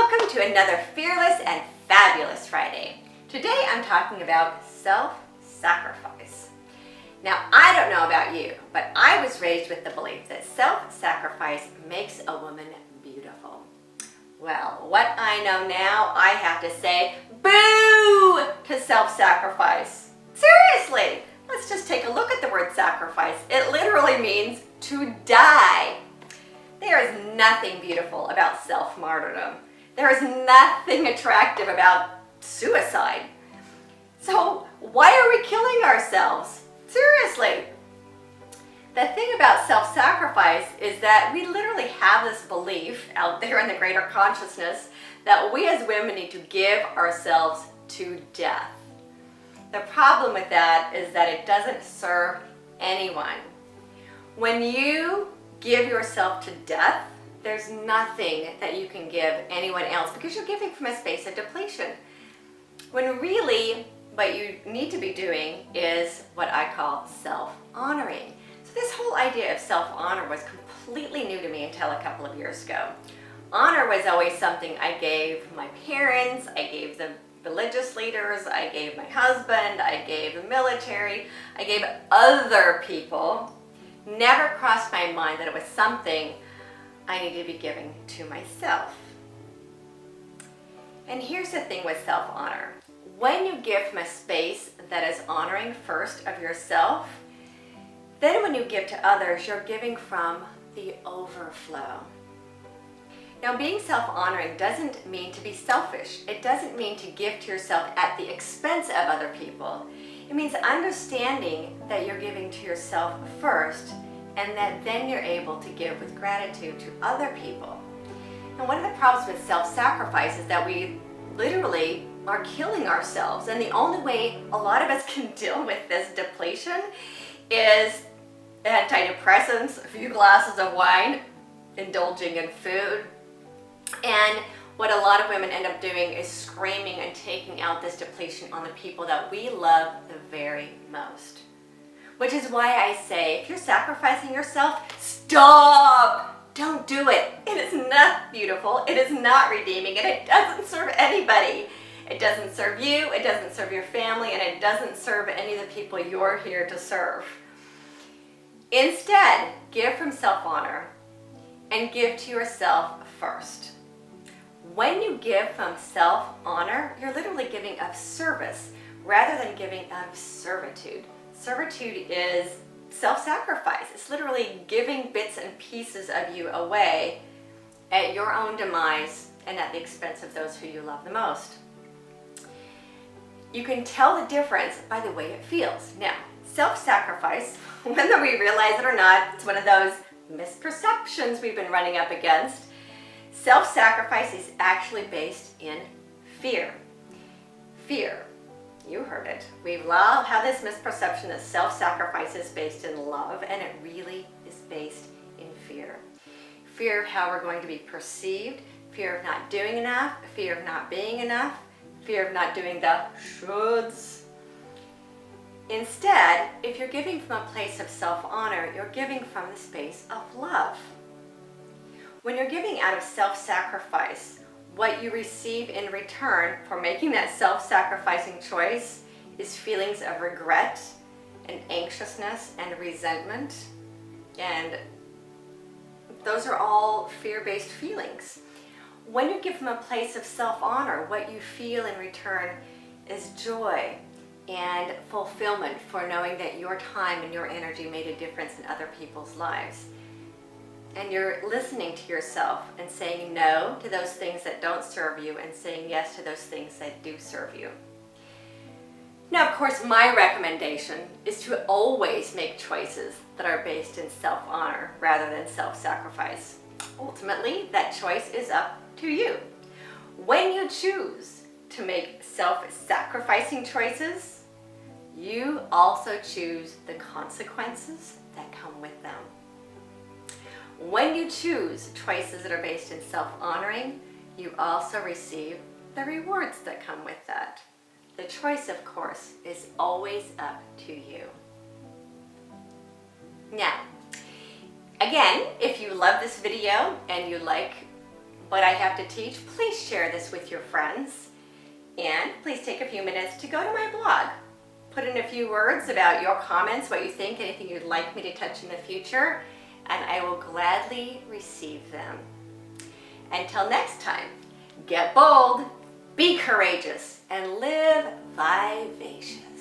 Welcome to another Fearless and Fabulous Friday. Today I'm talking about self-sacrifice. Now, I don't know about you, but I was raised with the belief that self-sacrifice makes a woman beautiful. Well, what I know now, I have to say, boo to self-sacrifice. Seriously, let's just take a look at the word sacrifice. It literally means to die. There is nothing beautiful about self-martyrdom. There is nothing attractive about suicide. So why are we killing ourselves? Seriously. The thing about self-sacrifice is that we literally have this belief out there in the greater consciousness that we as women need to give ourselves to death. The problem with that is that it doesn't serve anyone. When you give yourself to death, there's nothing that you can give anyone else because you're giving from a space of depletion. When really what you need to be doing is what I call self-honoring. So this whole idea of self-honor was completely new to me until a couple of years ago. Honor was always something I gave my parents, I gave the religious leaders, I gave my husband, I gave the military, I gave other people. Never crossed my mind that it was something I needed to be giving to myself. And here's the thing with self-honor. When you give from a space that is honoring first of yourself, then when you give to others, you're giving from the overflow. Now, being self-honoring doesn't mean to be selfish. It doesn't mean to give to yourself at the expense of other people. It means understanding that you're giving to yourself first and that then you're able to give with gratitude to other people. And one of the problems with self-sacrifice is that we literally are killing ourselves. And the only way a lot of us can deal with this depletion is antidepressants, a few glasses of wine, indulging in food. And what a lot of women end up doing is screaming and taking out this depletion on the people that we love the very most. Which is why I say, if you're sacrificing yourself, stop! Don't do it. It is not beautiful, it is not redeeming, and it doesn't serve anybody. It doesn't serve you, it doesn't serve your family, and it doesn't serve any of the people you're here to serve. Instead, give from self-honor and give to yourself first. When you give from self-honor, you're literally giving of service rather than giving out of servitude. Servitude is self-sacrifice. It's literally giving bits and pieces of you away at your own demise and at the expense of those who you love the most. You can tell the difference by the way it feels. Now, self-sacrifice, whether we realize it or not, it's one of those misperceptions we've been running up against. Self-sacrifice is actually based in fear. Fear. You heard it. We all have this misperception that self-sacrifice is based in love, and it really is based in fear. Fear of how we're going to be perceived, fear of not doing enough, fear of not being enough, fear of not doing the shoulds. Instead, if you're giving from a place of self-honor, you're giving from the space of love. When you're giving out of self-sacrifice, what you receive in return for making that self-sacrificing choice is feelings of regret and anxiousness and resentment. And those are all fear-based feelings. When you give from a place of self-honor, what you feel in return is joy and fulfillment for knowing that your time and your energy made a difference in other people's lives. And you're listening to yourself and saying no to those things that don't serve you and saying yes to those things that do serve you. Now, of course, my recommendation is to always make choices that are based in self-honor rather than self-sacrifice. Ultimately, that choice is up to you. When you choose to make self-sacrificing choices, you also choose the consequences that come with them. When you choose choices that are based in self-honoring, you also receive the rewards that come with that. The choice, of course, is always up to you. Now, again, if you love this video and you like what I have to teach, please share this with your friends. And please take a few minutes to go to my blog. Put in a few words about your comments, what you think, anything you'd like me to touch in the future, and I will gladly receive them. Until next time, get bold, be courageous, and live vivacious.